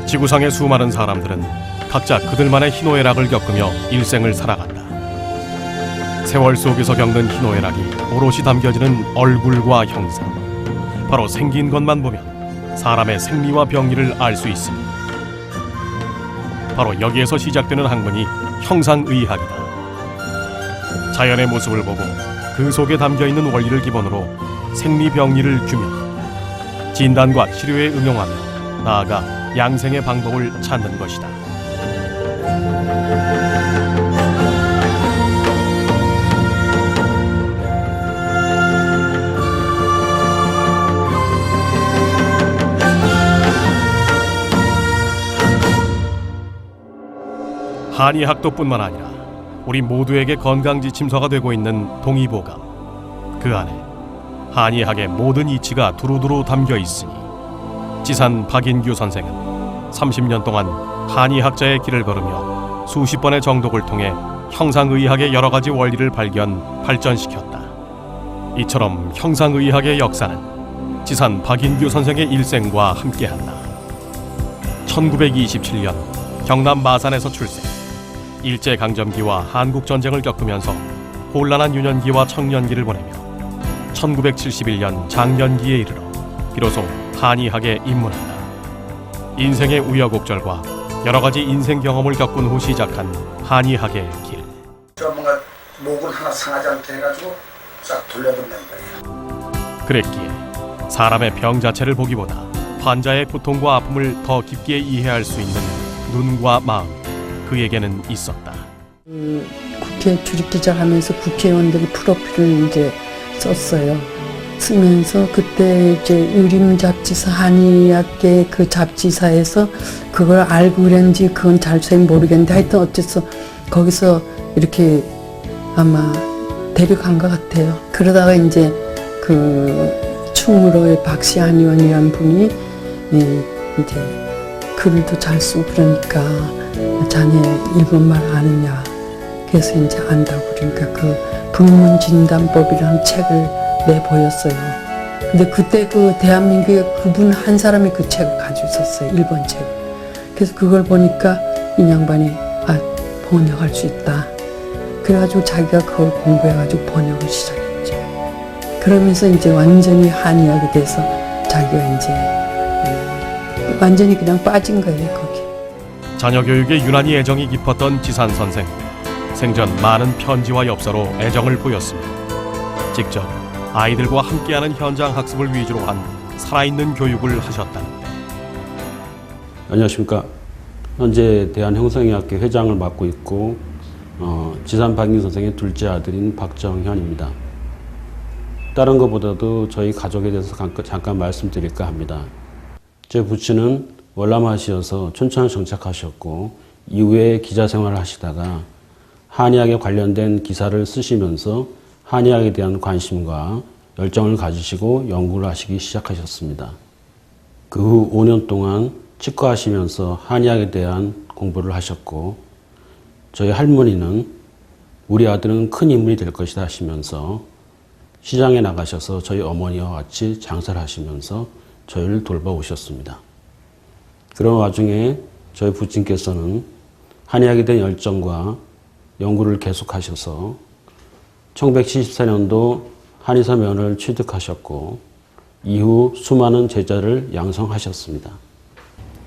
지구상의 수많은 사람들은 각자 그들만의 희노애락을 겪으며 일생을 살아간다. 세월 속에서 겪는 희노애락이 오롯이 담겨지는 얼굴과 형상, 바로 생긴 것만 보면 사람의 생리와 병리를 알 수 있으니 바로 여기에서 시작되는 학문이 형상의학이다. 자연의 모습을 보고 그 속에 담겨있는 원리를 기본으로 생리병리를 규명, 진단과 치료에 응용하며 나아가 양생의 방법을 찾는 것이다. 한의학도뿐만 아니라 우리 모두에게 건강지침서가 되고 있는 동의보감, 그 안에 한의학의 모든 이치가 두루두루 담겨 있으니 지산 박인규 선생은 30년 동안 한의학자의 길을 걸으며 수십 번의 정독을 통해 형상의학의 여러 가지 원리를 발전시켰다. 이처럼 형상의학의 역사는 지산 박인규 선생의 일생과 함께한다. 1927년 경남 마산에서 출생, 일제강점기와 한국전쟁을 겪으면서 혼란한 유년기와 청년기를 보내며 1971년 장년기에 이르러 비로소 한의학에 입문한다. 인생의 우여곡절과 여러 가지 인생 경험을 겪은 후 시작한 한의학의 길. 저 뭔가 목을 하나 상하지 않게 해가지고 싹 돌려본단 말이야. 그랬기에 사람의 병 자체를 보기보다 환자의 고통과 아픔을 더 깊게 이해할 수 있는 눈과 마음, 그에게는 있었다. 국회 출입기자하면서 국회의원들이 프로필을 이제 썼어요. 쓰면서 그때 이제 유림잡지사 한의학계 그 잡지사에서 그걸 알고 그랬는지 그건 자세히 모르겠는데 하여튼 어째서 거기서 이렇게 아마 데려간 것 같아요. 그러다가 이제 그 충무로의 박시한 의원이라는 분이 이제 글도 잘 쓰고 그러니까 자네 일본말 아느냐, 그래서 이제 안다고 그러니까 그 불문진단법이라는 책을 내보였어요. 근데 그때 그 대한민국에 그분 한 사람이 그 책을 가지고 있었어요, 일본 책. 그래서 그걸 보니까 이 양반이 번역할 수 있다. 그래가지고 자기가 그걸 공부해가지고 번역을 시작했죠. 그러면서 이제 완전히 한의학에 대해서 자기가 이제 완전히 그냥 빠진 거예요, 거기. 자녀 교육에 유난히 애정이 깊었던 지산 선생. 생전 많은 편지와 엽서로 애정을 보였으며 직접 아이들과 함께하는 현장 학습을 위주로 한 살아있는 교육을 하셨다는데. 안녕하십니까. 현재 대한형상의학회 회장을 맡고 있고 지산 박인규 선생의 둘째 아들인 박정현입니다. 다른 것보다도 저희 가족에 대해서 잠깐 말씀드릴까 합니다. 제 부친은 월남하시어서 춘천을 정착하셨고 이후에 기자 생활을 하시다가 한의학에 관련된 기사를 쓰시면서 한의학에 대한 관심과 열정을 가지시고 연구를 하시기 시작하셨습니다. 그 후 5년 동안 치과하시면서 한의학에 대한 공부를 하셨고 저희 할머니는 우리 아들은 큰 인물이 될 것이다 하시면서 시장에 나가셔서 저희 어머니와 같이 장사를 하시면서 저희를 돌봐오셨습니다. 그런 와중에 저희 부친께서는 한의학에 대한 열정과 연구를 계속하셔서 1974년도 한의사 면허를 취득하셨고 이후 수많은 제자를 양성하셨습니다.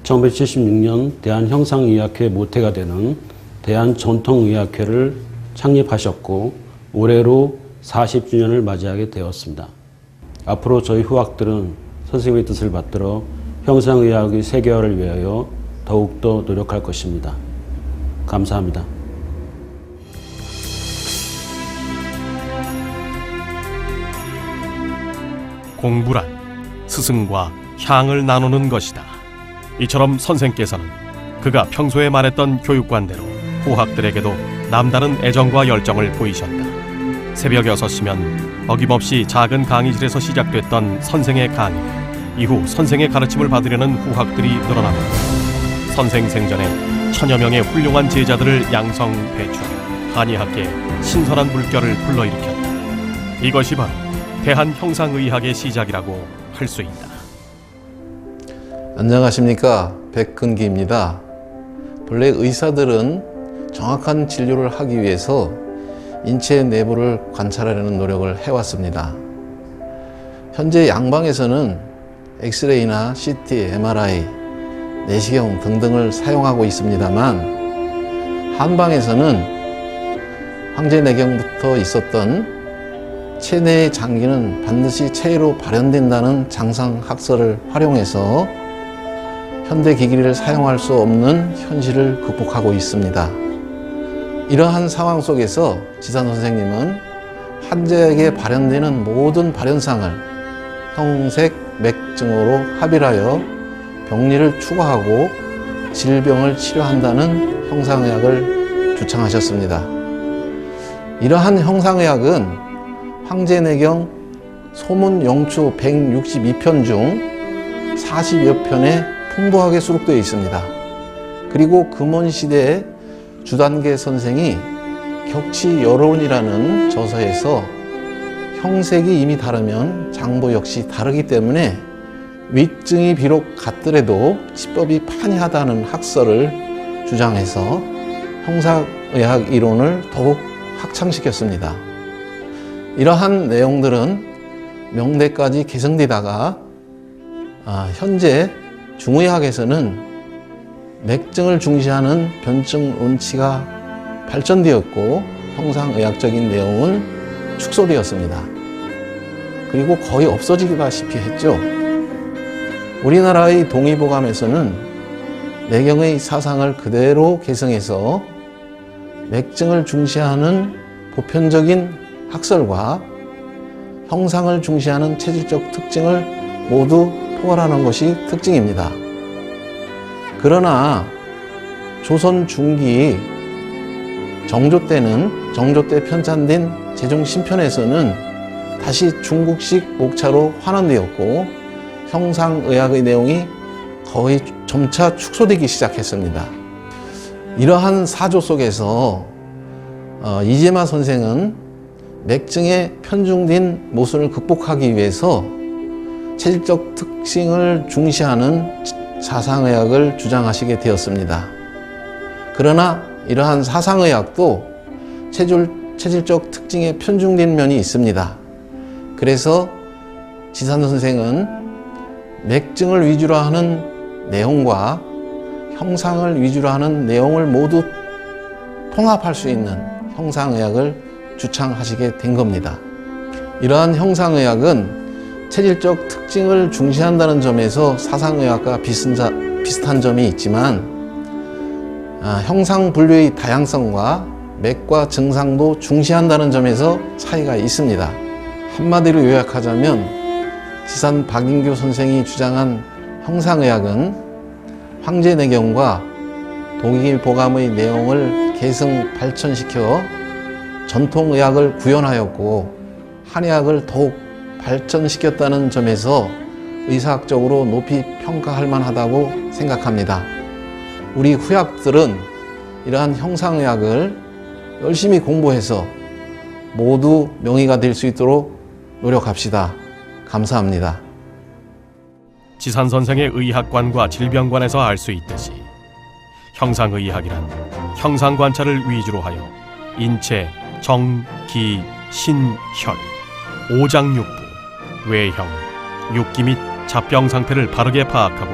1976년 대한형상의학회 모태가 되는 대한전통의학회를 창립하셨고 올해로 40주년을 맞이하게 되었습니다. 앞으로 저희 후학들은 선생님의 뜻을 받들어 형상의학의 세계화를 위하여 더욱더 노력할 것입니다. 감사합니다. 공부란 스승과 향을 나누는 것이다. 이처럼 선생께서는 그가 평소에 말했던 교육관대로 후학들에게도 남다른 애정과 열정을 보이셨다. 새벽 6시면 어김없이 작은 강의실에서 시작됐던 선생의 강의. 이후 선생의 가르침을 받으려는 후학들이 늘어나고 선생 생전에 천여 명의 훌륭한 제자들을 양성 배출, 한의학계에 신선한 물결을 불러일으켰다. 이것이 바로 대한형상의학의 시작이라고 할 수 있다. 안녕하십니까, 백근기입니다. 본래 의사들은 정확한 진료를 하기 위해서 인체 내부를 관찰하려는 노력을 해왔습니다. 현재 양방에서는 엑스레이나 CT, MRI, 내시경 등등을 사용하고 있습니다만, 한방에서는 황제내경부터 있었던 체내의 장기는 반드시 체외로 발현된다는 장상학설을 활용해서 현대 기기를 사용할 수 없는 현실을 극복하고 있습니다. 이러한 상황 속에서 지산 선생님은 환자에게 발현되는 모든 발현상을 형색 맥증으로 합의하여 병리를 추구하고 질병을 치료한다는 형상의학을 주창하셨습니다. 이러한 형상의학은 황제내경 소문 영추 162편 중 40여 편에 풍부하게 수록되어 있습니다. 그리고 금원시대에 주단계 선생이 격치여론이라는 저서에서 형색이 이미 다르면 장보 역시 다르기 때문에 위증이 비록 같더라도 치법이 판이하다는 학설을 주장해서 형상의학 이론을 더욱 확장시켰습니다. 이러한 내용들은 명대까지 개성되다가 현재 중의학에서는 맥증을 중시하는 변증 원치가 발전되었고 형상의학적인 내용은 축소되었습니다. 그리고 거의 없어지다시피 했죠. 우리나라의 동의보감에서는 내경의 사상을 그대로 개성해서 맥증을 중시하는 보편적인 학설과 형상을 중시하는 체질적 특징을 모두 포괄하는 것이 특징입니다. 그러나 조선 중기 정조 때는 정조 때 편찬된 제종 신편에서는 다시 중국식 목차로 환원되었고 형상의학의 내용이 거의 점차 축소되기 시작했습니다. 이러한 사조 속에서 이재마 선생은 맥증에 편중된 모순을 극복하기 위해서 체질적 특징을 중시하는 사상의학을 주장하시게 되었습니다. 그러나 이러한 사상의학도 체질적 특징에 편중된 면이 있습니다. 그래서 지산 선생은 맥증을 위주로 하는 내용과 형상을 위주로 하는 내용을 모두 통합할 수 있는 형상의학을 주창하시게 된 겁니다. 이러한 형상의학은 체질적 특징을 중시한다는 점에서 사상의학과 비슷한 점이 있지만 형상 분류의 다양성과 맥과 증상도 중시한다는 점에서 차이가 있습니다. 한마디로 요약하자면 지산 박인규 선생이 주장한 형상의학은 황제내경과 동의보감의 내용을 계승 발전시켜 전통의학을 구현하였고 한의학을 더욱 발전시켰다는 점에서 의사학적으로 높이 평가할 만하다고 생각합니다. 우리 후약들은 이러한 형상의학을 열심히 공부해서 모두 명의가 될 수 있도록 노력합시다. 감사합니다. 지산 선생의 의학관과 질병관에서 알 수 있듯이 형상의학이란 형상관찰을 위주로 하여 인체, 정, 기, 신, 혈, 오장육부, 외형, 육기 및 잡병 상태를 바르게 파악하고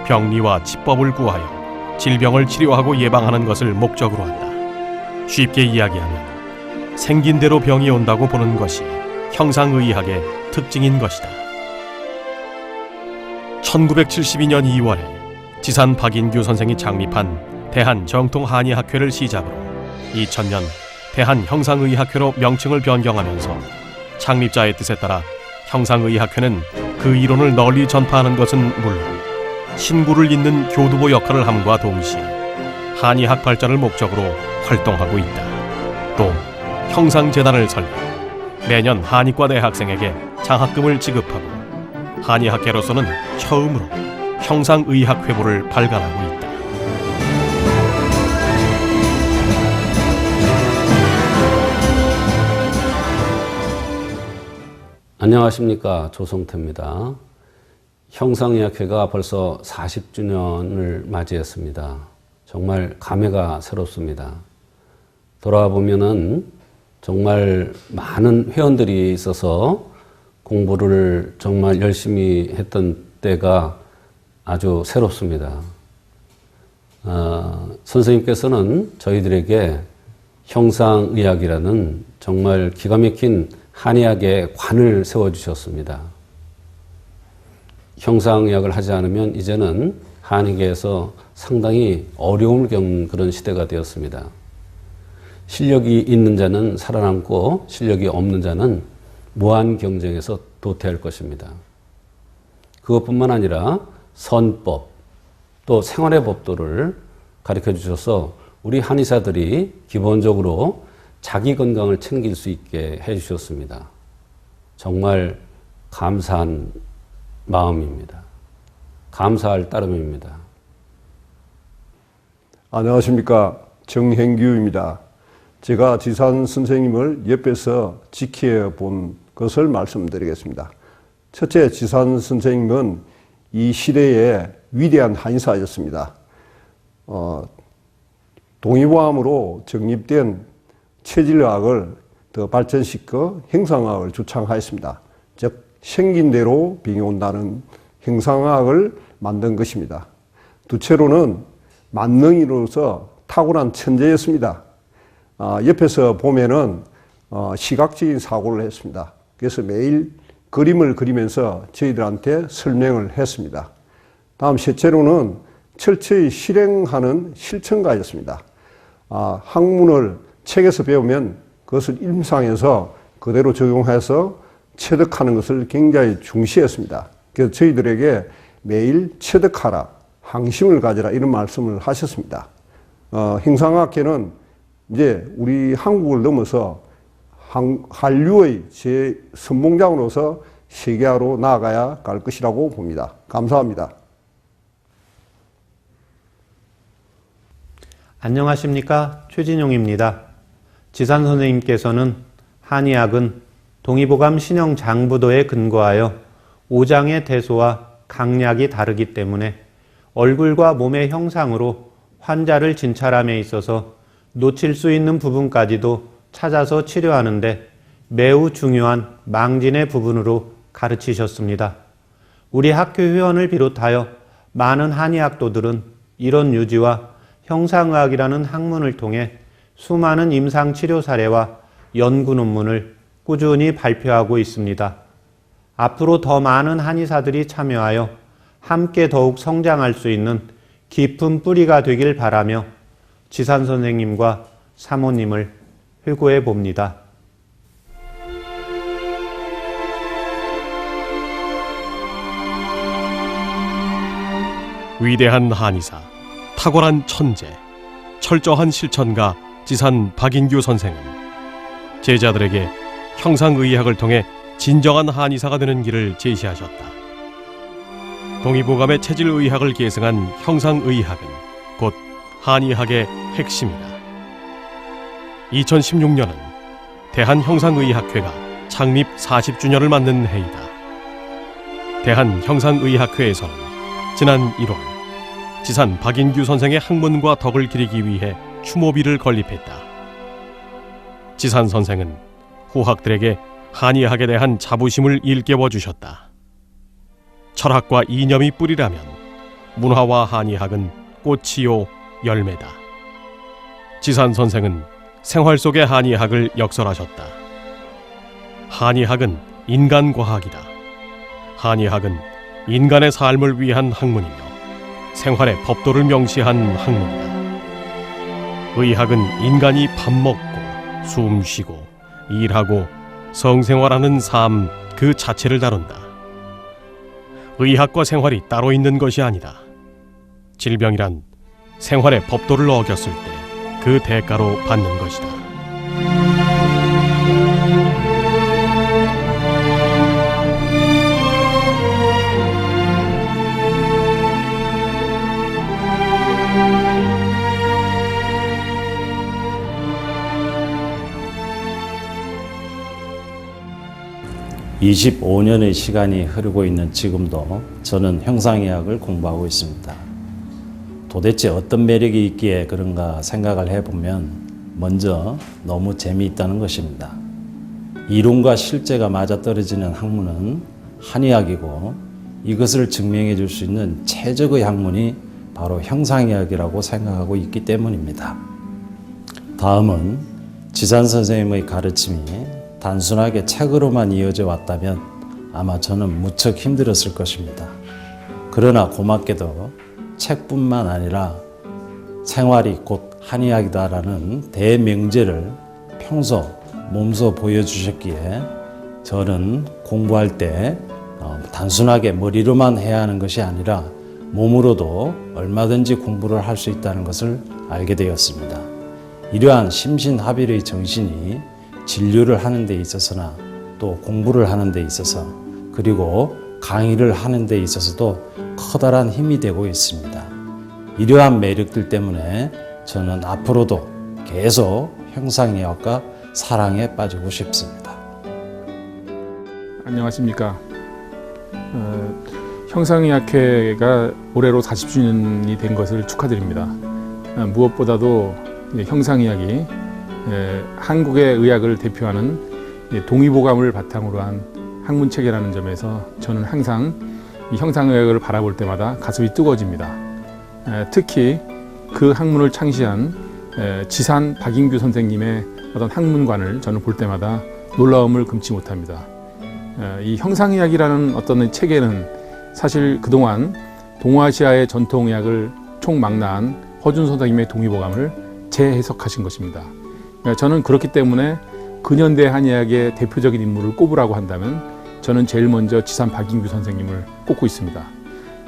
병리와 치법을 구하여 질병을 치료하고 예방하는 것을 목적으로 한다. 쉽게 이야기하면 생긴 대로 병이 온다고 보는 것이 형상의학의 특징인 것이다. 1972년 2월에 지산 박인규 선생이 창립한 대한정통한의학회를 시작으로 2000년 대한형상의학회로 명칭을 변경하면서 창립자의 뜻에 따라 형상의학회는 그 이론을 널리 전파하는 것은 물론 신구를 잇는 교두보 역할을 함과 동시에 한의학 발전을 목적으로 활동하고 있다. 또 형상재단을 설립, 매년 한의과대 학생에게 장학금을 지급하고 한의학계로서는 처음으로 형상의학회부를 발간하고 있다. 안녕하십니까, 조성태입니다. 형상의학회가 벌써 40주년을 맞이했습니다. 정말 감회가 새롭습니다. 돌아보면은 정말 많은 회원들이 있어서 공부를 정말 열심히 했던 때가 아주 새롭습니다. 선생님께서는 저희들에게 형상의학이라는 정말 기가 막힌 한의학의 관을 세워주셨습니다. 형상의학을 하지 않으면 이제는 한의계에서 상당히 어려움을 겪는 그런 시대가 되었습니다. 실력이 있는 자는 살아남고 실력이 없는 자는 무한 경쟁에서 도태할 것입니다. 그것뿐만 아니라 선법, 또 생활의 법도를 가르쳐 주셔서 우리 한의사들이 기본적으로 자기 건강을 챙길 수 있게 해 주셨습니다. 정말 감사한 마음입니다. 감사할 따름입니다. 안녕하십니까. 정행규입니다. 제가 지산 선생님을 옆에서 지켜본 것을 말씀드리겠습니다. 첫째, 지산 선생님은 이 시대의 위대한 한의사였습니다. 동의보감으로 정립된 체질의학을 더 발전시켜 형상의학을 주창하였습니다. 즉 생긴 대로 병해온다는 형상의학을 만든 것입니다. 두째로는 만능이로서 탁월한 천재였습니다. 옆에서 보면은 시각적인 사고를 했습니다. 그래서 매일 그림을 그리면서 저희들한테 설명을 했습니다. 다음 셋째로는 철저히 실행하는 실천가였습니다. 학문을 책에서 배우면 그것을 임상에서 그대로 적용해서 체득하는 것을 굉장히 중시했습니다. 그래서 저희들에게 매일 체득하라, 항심을 가지라 이런 말씀을 하셨습니다. 형상학회는 이제 우리 한국을 넘어서 한류의 제 선봉장으로서 세계화로 나아가야 갈 것이라고 봅니다. 감사합니다. 안녕하십니까. 최진용입니다. 지산 선생님께서는 한의학은 동의보감 신형 장부도에 근거하여 오장의 대소와 강약이 다르기 때문에 얼굴과 몸의 형상으로 환자를 진찰함에 있어서 놓칠 수 있는 부분까지도 찾아서 치료하는데 매우 중요한 망진의 부분으로 가르치셨습니다. 우리 학교 회원을 비롯하여 많은 한의학도들은 이런 유지와 형상의학이라는 학문을 통해 수많은 임상치료 사례와 연구 논문을 꾸준히 발표하고 있습니다. 앞으로 더 많은 한의사들이 참여하여 함께 더욱 성장할 수 있는 깊은 뿌리가 되길 바라며 지산 선생님과 사모님을 회고해 봅니다. 위대한 한의사, 탁월한 천재, 철저한 실천가 지산 박인규 선생은 제자들에게 형상의학을 통해 진정한 한의사가 되는 길을 제시하셨다. 동의보감의 체질의학을 계승한 형상의학은 곧 한의학의 핵심이다. 2016년은 대한형상의학회가 창립 40주년을 맞는 해이다. 대한형상의학회에서는 지난 1월 지산 박인규 선생의 학문과 덕을 기리기 위해 추모비를 건립했다. 지산 선생은 후학들에게 한의학에 대한 자부심을 일깨워 주셨다. 철학과 이념이 뿌리라면 문화와 한의학은 꽃이요 열매다. 지산 선생은 생활 속의 한의학을 역설하셨다. 한의학은 인간과학이다. 한의학은 인간의 삶을 위한 학문이며 생활의 법도를 명시한 학문이다. 의학은 인간이 밥 먹고 숨 쉬고 일하고 성생활하는 삶 그 자체를 다룬다. 의학과 생활이 따로 있는 것이 아니다. 질병이란 생활의 법도를 어겼을 때 그 대가로 받는 것이다. 25년의 시간이 흐르고 있는 지금도 저는 형상의학을 공부하고 있습니다. 도대체 어떤 매력이 있기에 그런가 생각을 해보면 먼저 너무 재미있다는 것입니다. 이론과 실제가 맞아떨어지는 학문은 한의학이고 이것을 증명해 줄 수 있는 최적의 학문이 바로 형상의학이라고 생각하고 있기 때문입니다. 다음은 지산 선생님의 가르침이 단순하게 책으로만 이어져 왔다면 아마 저는 무척 힘들었을 것입니다. 그러나 고맙게도 책뿐만 아니라 생활이 곧 한의학이다라는 대명제를 평소 몸소 보여주셨기에 저는 공부할 때 단순하게 머리로만 해야 하는 것이 아니라 몸으로도 얼마든지 공부를 할 수 있다는 것을 알게 되었습니다. 이러한 심신합일의 정신이 진료를 하는 데 있어서나 또 공부를 하는 데 있어서 그리고 강의를 하는 데 있어서도 커다란 힘이 되고 있습니다. 이러한 매력들 때문에 저는 앞으로도 계속 형상의학과 사랑에 빠지고 싶습니다. 안녕하십니까. 형상의학회가 올해로 40주년이 된 것을 축하드립니다. 무엇보다도 형상의학이 한국의 의학을 대표하는 동의보감을 바탕으로 한 학문체계라는 점에서 저는 항상 이 형상의학을 바라볼 때마다 가슴이 뜨거워집니다. 특히 그 학문을 창시한 지산 박인규 선생님의 어떤 학문관을 저는 볼 때마다 놀라움을 금치 못합니다. 이 형상의학이라는 어떤 체계는 사실 그동안 동아시아의 전통의학을 총망라한 허준 선생님의 동의보감을 재해석하신 것입니다. 저는 그렇기 때문에 근현대 한의학의 대표적인 인물을 꼽으라고 한다면 저는 제일 먼저 지산 박인규 선생님을 꼽고 있습니다.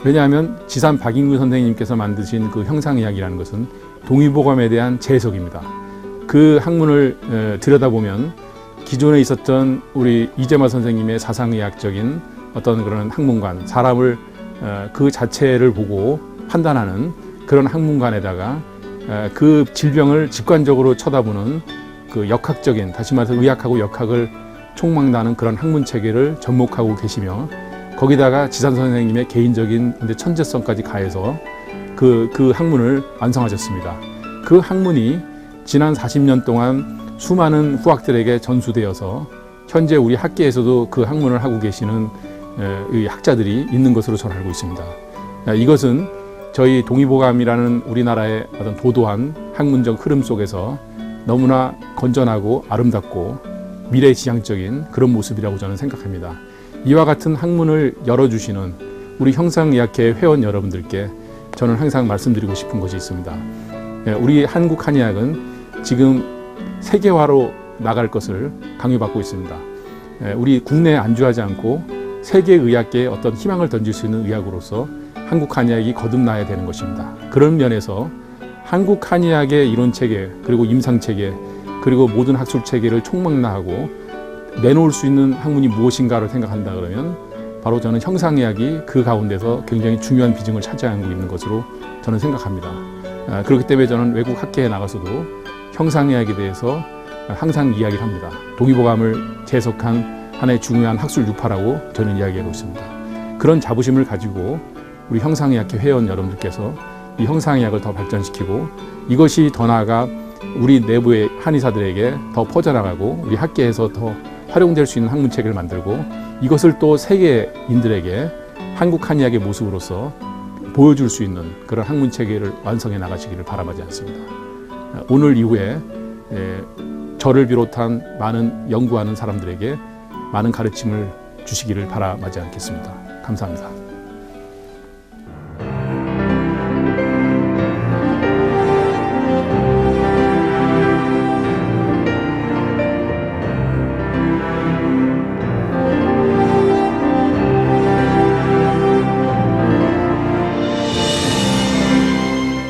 왜냐하면 지산 박인규 선생님께서 만드신 그 형상의학이라는 것은 동의보감에 대한 재해석입니다. 그 학문을 들여다보면 기존에 있었던 우리 이재마 선생님의 사상의학적인 어떤 그런 학문관, 사람을 그 자체를 보고 판단하는 그런 학문관에다가 그 질병을 직관적으로 쳐다보는 그 역학적인, 다시 말해서 의학하고 역학을 총망라하는 그런 학문 체계를 접목하고 계시며 거기다가 지산 선생님의 개인적인 천재성까지 가해서 그 학문을 완성하셨습니다. 그 학문이 지난 40년 동안 수많은 후학들에게 전수되어서 현재 우리 학계에서도 그 학문을 하고 계시는 학자들이 있는 것으로 저는 알고 있습니다. 이것은 저희 동의보감이라는 우리나라의 어떤 도도한 학문적 흐름 속에서 너무나 건전하고 아름답고 미래지향적인 그런 모습이라고 저는 생각합니다. 이와 같은 학문을 열어주시는 우리 형상의학회 회원 여러분들께 저는 항상 말씀드리고 싶은 것이 있습니다. 우리 한국 한의학은 지금 세계화로 나갈 것을 강요받고 있습니다. 우리 국내에 안주하지 않고 세계 의학계에 어떤 희망을 던질 수 있는 의학으로서 한국 한의학이 거듭나야 되는 것입니다. 그런 면에서 한국 한의학의 이론 체계, 그리고 임상 체계, 그리고 모든 학술 체계를 총망라하고 내놓을 수 있는 학문이 무엇인가를 생각한다 그러면 바로 저는 형상의학이 그 가운데서 굉장히 중요한 비중을 차지하고 있는 것으로 저는 생각합니다. 그렇기 때문에 저는 외국 학계에 나가서도 형상의학에 대해서 항상 이야기를 합니다. 동의보감을 재해석한 하나의 중요한 학술 유파라고 저는 이야기하고 있습니다. 그런 자부심을 가지고 우리 형상의학회 회원 여러분들께서 이 형상의학을 더 발전시키고 이것이 더 나아가 우리 내부의 한의사들에게 더 퍼져나가고 우리 학계에서 더 활용될 수 있는 학문체계를 만들고 이것을 또 세계인들에게 한국 한의학의 모습으로서 보여줄 수 있는 그런 학문체계를 완성해 나가시기를 바라지 않습니다. 오늘 이후에 저를 비롯한 많은 연구하는 사람들에게 많은 가르침을 주시기를 바라지 않겠습니다. 감사합니다.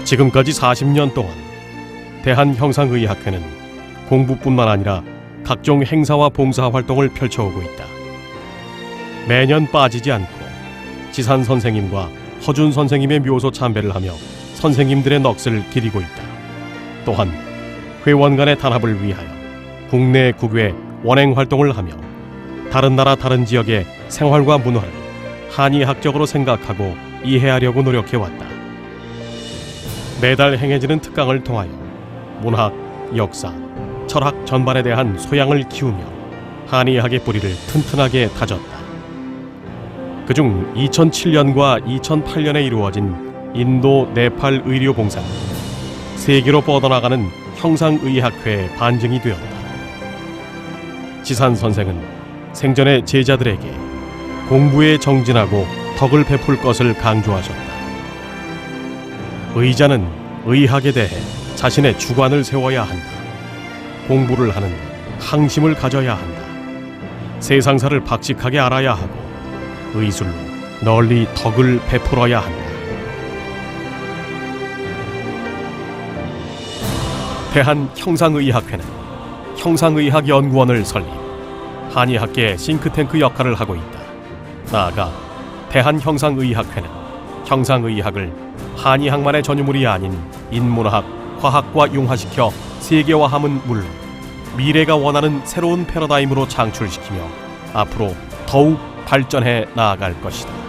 지금까지 40년 동안 대한형상의학회는 공부뿐만 아니라 각종 행사와 봉사 활동을 펼쳐오고 있다. 매년 빠지지 않고 지산 선생님과 허준 선생님의 묘소 참배를 하며 선생님들의 넋을 기리고 있다. 또한 회원 간의 단합을 위하여 국내 국외 원행 활동을 하며 다른 나라 다른 지역의 생활과 문화를 한의학적으로 생각하고 이해하려고 노력해왔다. 매달 행해지는 특강을 통하여 문학, 역사, 철학 전반에 대한 소양을 키우며 한의학의 뿌리를 튼튼하게 다졌다. 그중 2007년과 2008년에 이루어진 인도 네팔 의료 봉사는 세계로 뻗어나가는 형상의학회의 반증이 되었다. 지산 선생은 생전에 제자들에게 공부에 정진하고 덕을 베풀 것을 강조하셨다. 의자는 의학에 대해 자신의 주관을 세워야 한다. 공부를 하는 항심을 가져야 한다. 세상사를 박직하게 알아야 하고 의술로 널리 덕을 베풀어야 한다. 대한형상의학회는 형상의학연구원을 설립, 한의학계의 싱크탱크 역할을 하고 있다. 나아가 대한형상의학회는 형상의학을 한의학만의 전유물이 아닌 인문학, 과학과 융화시켜 세계화함은 물론 미래가 원하는 새로운 패러다임으로 창출시키며 앞으로 더욱 발전해 나아갈 것이다.